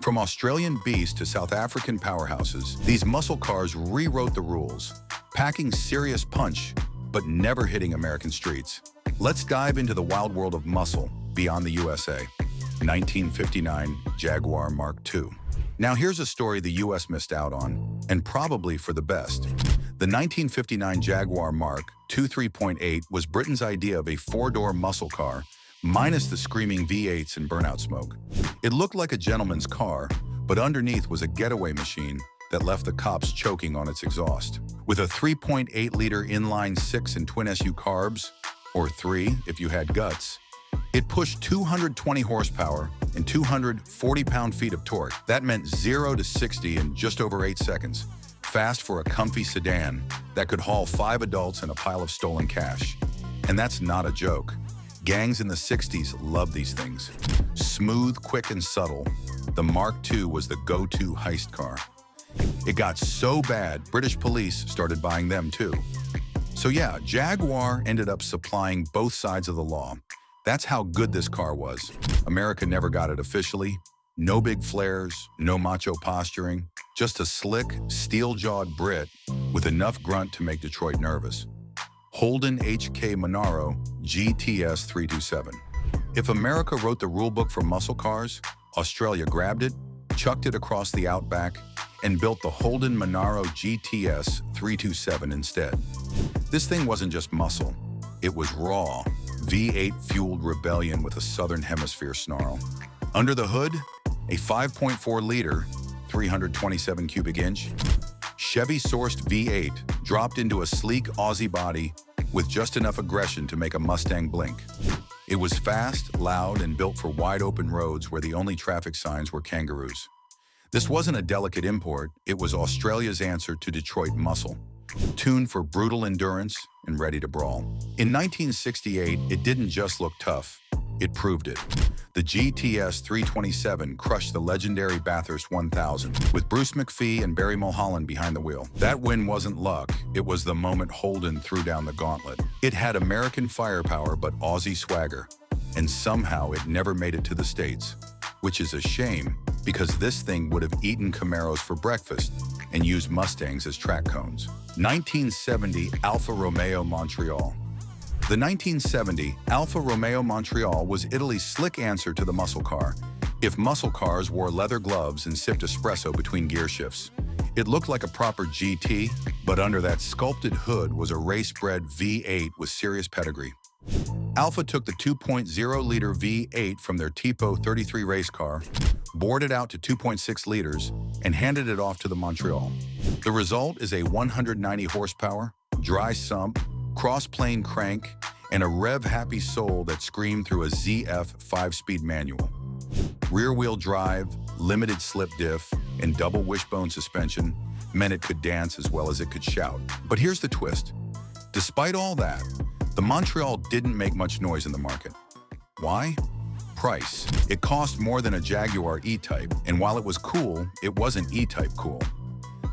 From Australian beasts to South African powerhouses, these muscle cars rewrote the rules, packing serious punch, but never hitting American streets. Let's dive into the wild world of muscle beyond the USA. 1959 Jaguar Mark II. Now here's a story the US missed out on, and probably for the best. The 1959 Jaguar Mark II 3.8 was Britain's idea of a four-door muscle car, minus the screaming V8s and burnout smoke. It looked like a gentleman's car, but underneath was a getaway machine that left the cops choking on its exhaust. With a 3.8-liter inline-6 and twin SU carbs, or 3 if you had guts, it pushed 220 horsepower and 240 pound-feet of torque. That meant 0 to 60 in just over 8 seconds, fast for a comfy sedan that could haul 5 adults and a pile of stolen cash. And that's not a joke. Gangs in the 60s loved these things. Smooth, quick, and subtle, the Mark II was the go-to heist car. It got so bad, British police started buying them too. So yeah, Jaguar ended up supplying both sides of the law. That's how good this car was. America never got it officially. No big flares, no macho posturing, just a slick, steel-jawed Brit with enough grunt to make Detroit nervous. Holden HK Monaro GTS 327. If America wrote the rulebook for muscle cars, Australia grabbed it, chucked it across the outback, and built the Holden Monaro GTS 327 instead. This thing wasn't just muscle. It was raw, V8-fueled rebellion with a Southern Hemisphere snarl. Under the hood, a 5.4-liter, 327 cubic inch, Chevy-sourced V8 dropped into a sleek Aussie body with just enough aggression to make a Mustang blink. It was fast, loud, and built for wide-open roads where the only traffic signs were kangaroos. This wasn't a delicate import, it was Australia's answer to Detroit muscle, tuned for brutal endurance and ready to brawl. In 1968, it didn't just look tough, it proved it. The GTS 327 crushed the legendary Bathurst 1000, with Bruce McPhee and Barry Mulholland behind the wheel. That win wasn't luck, it was the moment Holden threw down the gauntlet. It had American firepower but Aussie swagger, and somehow it never made it to the States, which is a shame because this thing would have eaten Camaros for breakfast and used Mustangs as track cones. 1970 Alfa Romeo Montreal. The 1970 Alfa Romeo Montreal was Italy's slick answer to the muscle car. If muscle cars wore leather gloves and sipped espresso between gear shifts, it looked like a proper GT, but under that sculpted hood was a race-bred V8 with serious pedigree. Alfa took the 2.0-liter V8 from their Tipo 33 race car, bored it out to 2.6 liters, and handed it off to the Montreal. The result is a 190 horsepower, dry sump, cross-plane crank, and a rev-happy soul that screamed through a ZF 5-speed manual. Rear-wheel drive, limited slip diff, and double wishbone suspension meant it could dance as well as it could shout. But here's the twist. Despite all that, the Montreal didn't make much noise in the market. Why? Price. It cost more than a Jaguar E-Type, and while it was cool, it wasn't E-Type cool.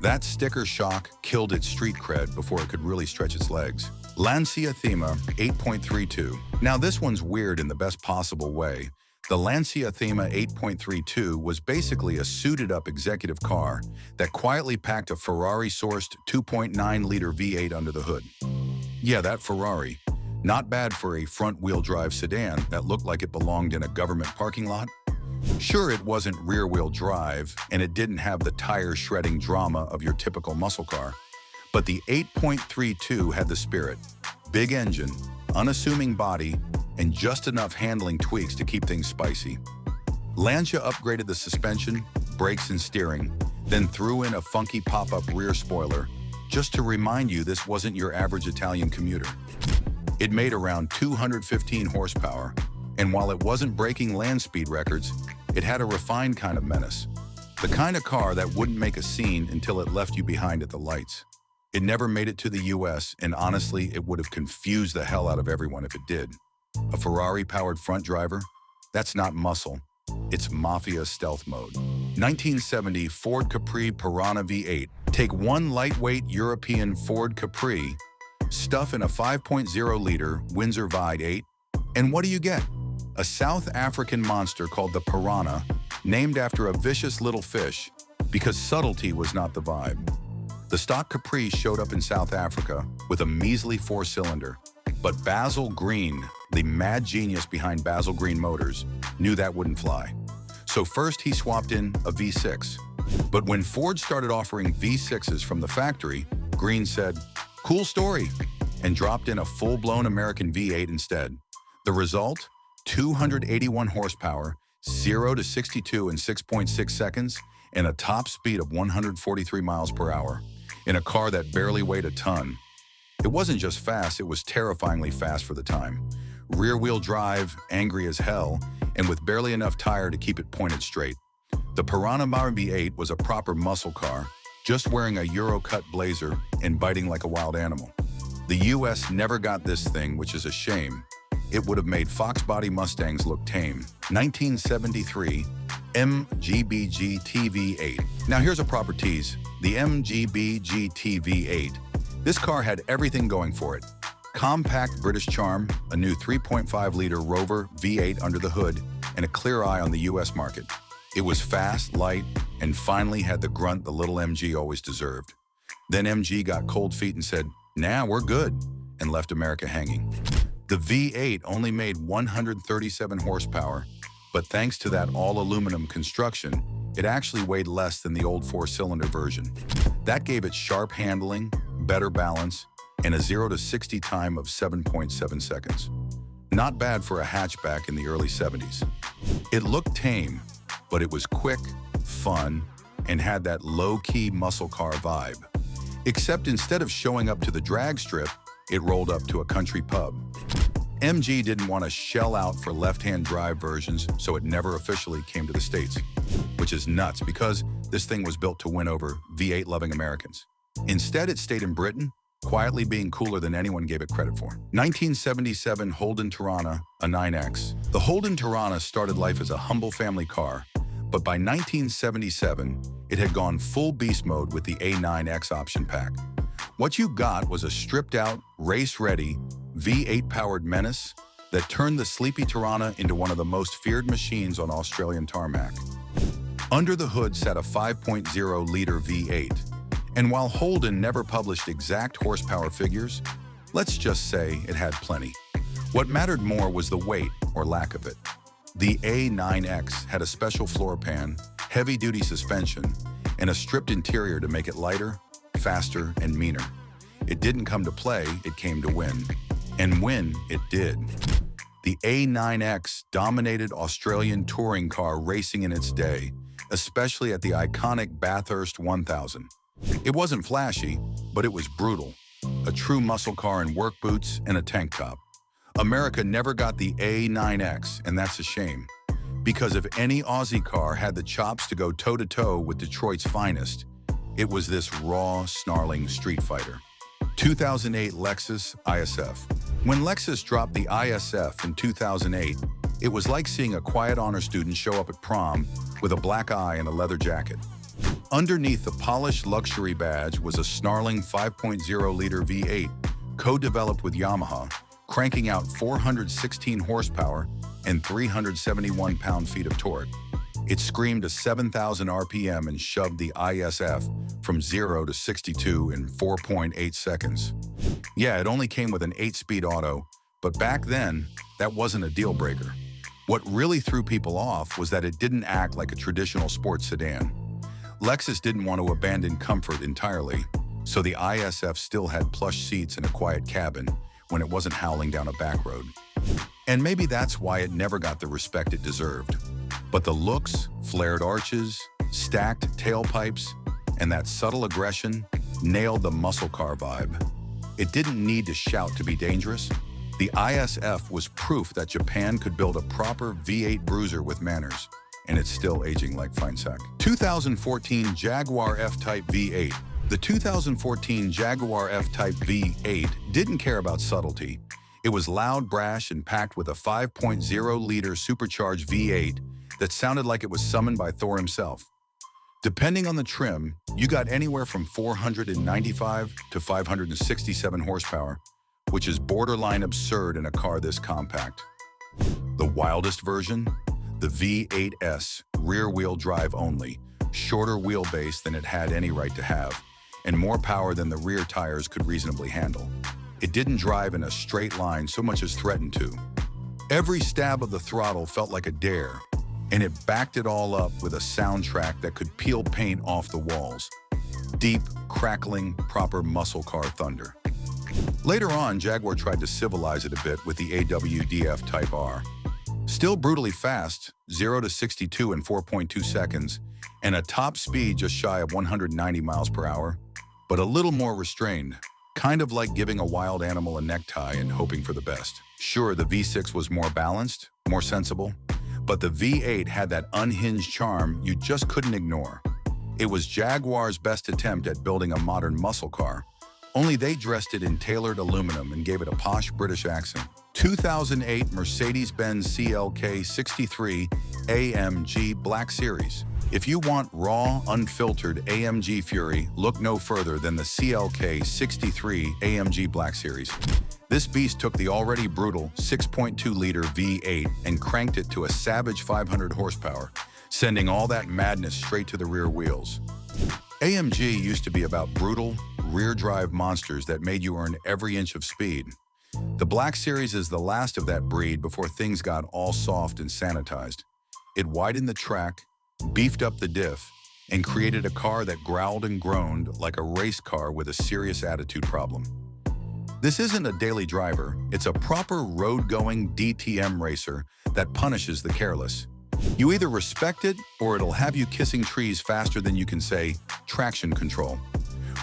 That sticker shock killed its street cred before it could really stretch its legs. Lancia Thema 8.32. Now this one's weird in the best possible way. The Lancia Thema 8.32 was basically a suited-up executive car that quietly packed a Ferrari-sourced 2.9-liter V8 under the hood. Yeah, that Ferrari. Not bad for a front-wheel drive sedan that looked like it belonged in a government parking lot. Sure, it wasn't rear-wheel drive, and it didn't have the tire-shredding drama of your typical muscle car, but the 8.32 had the spirit. Big engine, unassuming body, and just enough handling tweaks to keep things spicy. Lancia upgraded the suspension, brakes, and steering, then threw in a funky pop-up rear spoiler, just to remind you this wasn't your average Italian commuter. It made around 215 horsepower, and while it wasn't breaking land speed records, it had a refined kind of menace. The kind of car that wouldn't make a scene until it left you behind at the lights. It never made it to the US, and honestly, it would have confused the hell out of everyone if it did. A Ferrari-powered front driver? That's not muscle. It's mafia stealth mode. 1970 Ford Capri Piranha V8. Take one lightweight European Ford Capri, stuff in a 5.0-liter Windsor Vide 8, and what do you get? A South African monster called the Piranha named after a vicious little fish because subtlety was not the vibe. The stock Caprice showed up in South Africa with a measly 4-cylinder, but Basil Green, the mad genius behind Basil Green Motors, knew that wouldn't fly. So first he swapped in a V6. But when Ford started offering V6s from the factory, Green said, "Cool story," and dropped in a full-blown American V8 instead. The result? 281 horsepower, 0 to 62 in 6.6 seconds, and a top speed of 143 miles per hour, in a car that barely weighed a ton. It wasn't just fast, it was terrifyingly fast for the time. Rear-wheel drive, angry as hell, and with barely enough tire to keep it pointed straight. The Piranha V8 was a proper muscle car, just wearing a Euro-cut blazer and biting like a wild animal. The US never got this thing, which is a shame. It would have made Fox body Mustangs look tame. 1973, MGB GT-V8. Now here's a proper tease, the MGB GT-V8. This car had everything going for it. Compact British charm, a new 3.5-liter Rover V8 under the hood, and a clear eye on the US market. It was fast, light, and finally had the grunt the little MG always deserved. Then MG got cold feet and said, "Nah, we're good," and left America hanging. The V8 only made 137 horsepower, but thanks to that all-aluminum construction, it actually weighed less than the old 4-cylinder version. That gave it sharp handling, better balance, and a 0 to 60 time of 7.7 seconds. Not bad for a hatchback in the early 70s. It looked tame, but it was quick, fun, and had that low-key muscle car vibe. Except instead of showing up to the drag strip, it rolled up to a country pub. MG didn't want to shell out for left-hand drive versions, so it never officially came to the States, which is nuts because this thing was built to win over V8-loving Americans. Instead, it stayed in Britain, quietly being cooler than anyone gave it credit for. 1977 Holden Torana, a 9X. The Holden Torana started life as a humble family car, but by 1977, it had gone full beast mode with the A9X option pack. What you got was a stripped-out, race-ready, V8-powered menace that turned the sleepy Torana into one of the most feared machines on Australian tarmac. Under the hood sat a 5.0-liter V8, and while Holden never published exact horsepower figures, let's just say it had plenty. What mattered more was the weight, or lack of it. The A9X had a special floor pan, heavy-duty suspension, and a stripped interior to make it lighter, faster, and meaner. It didn't come to play, it came to win. And win it did. The A9X dominated Australian touring car racing in its day, especially at the iconic Bathurst 1000. It wasn't flashy, but it was brutal. A true muscle car in work boots and a tank top. America never got the A9X, and that's a shame. Because if any Aussie car had the chops to go toe-to-toe with Detroit's finest, it was this raw, snarling street fighter. 2008 Lexus ISF. When Lexus dropped the ISF in 2008, it was like seeing a quiet honor student show up at prom with a black eye and a leather jacket. Underneath the polished luxury badge was a snarling 5.0-liter V8, co-developed with Yamaha, cranking out 416 horsepower and 371 pound-feet of torque. It screamed to 7,000 RPM and shoved the ISF from 0 to 62 in 4.8 seconds. Yeah, it only came with an 8-speed auto, but back then, that wasn't a deal breaker. What really threw people off was that it didn't act like a traditional sports sedan. Lexus didn't want to abandon comfort entirely, so the ISF still had plush seats and a quiet cabin when it wasn't howling down a back road. And maybe that's why it never got the respect it deserved. But the looks, flared arches, stacked tailpipes, and that subtle aggression nailed the muscle car vibe. It didn't need to shout to be dangerous. The ISF was proof that Japan could build a proper V8 bruiser with manners, and it's still aging like fine sack. 2014 Jaguar F-Type V8. The 2014 Jaguar F-Type V8 didn't care about subtlety. It was loud, brash, and packed with a 5.0-liter supercharged V8 that sounded like it was summoned by Thor himself. Depending on the trim, you got anywhere from 495 to 567 horsepower, which is borderline absurd in a car this compact. The wildest version? the V8S, rear-wheel drive only, shorter wheelbase than it had any right to have, and more power than the rear tires could reasonably handle. It didn't drive in a straight line so much as threatened to. Every stab of the throttle felt like a dare, and it backed it all up with a soundtrack that could peel paint off the walls. Deep, crackling, proper muscle car thunder. Later on, Jaguar tried to civilize it a bit with the AWDF Type R. Still brutally fast, 0 to 62 in 4.2 seconds, and a top speed just shy of 190 miles per hour, but a little more restrained, kind of like giving a wild animal a necktie and hoping for the best. Sure, the V6 was more balanced, more sensible, but the V8 had that unhinged charm you just couldn't ignore. It was Jaguar's best attempt at building a modern muscle car, only they dressed it in tailored aluminum and gave it a posh British accent. 2008 Mercedes-Benz CLK 63 AMG Black Series. If you want raw, unfiltered AMG fury, look no further than the CLK 63 AMG Black Series. This beast took the already brutal 6.2-liter V8 and cranked it to a savage 500 horsepower, sending all that madness straight to the rear wheels. AMG used to be about brutal, rear-drive monsters that made you earn every inch of speed. The Black Series is the last of that breed before things got all soft and sanitized. It widened the track, beefed up the diff, and created a car that growled and groaned like a race car with a serious attitude problem. This isn't a daily driver, it's a proper road-going DTM racer that punishes the careless. You either respect it, or it'll have you kissing trees faster than you can say, traction control.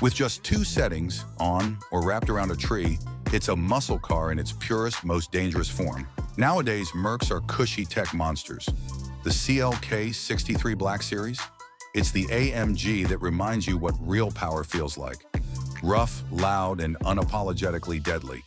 With just 2 settings, on or wrapped around a tree, it's a muscle car in its purest, most dangerous form. Nowadays, Mercs are cushy tech monsters. The CLK 63 Black Series? It's the AMG that reminds you what real power feels like. Rough, loud, and unapologetically deadly.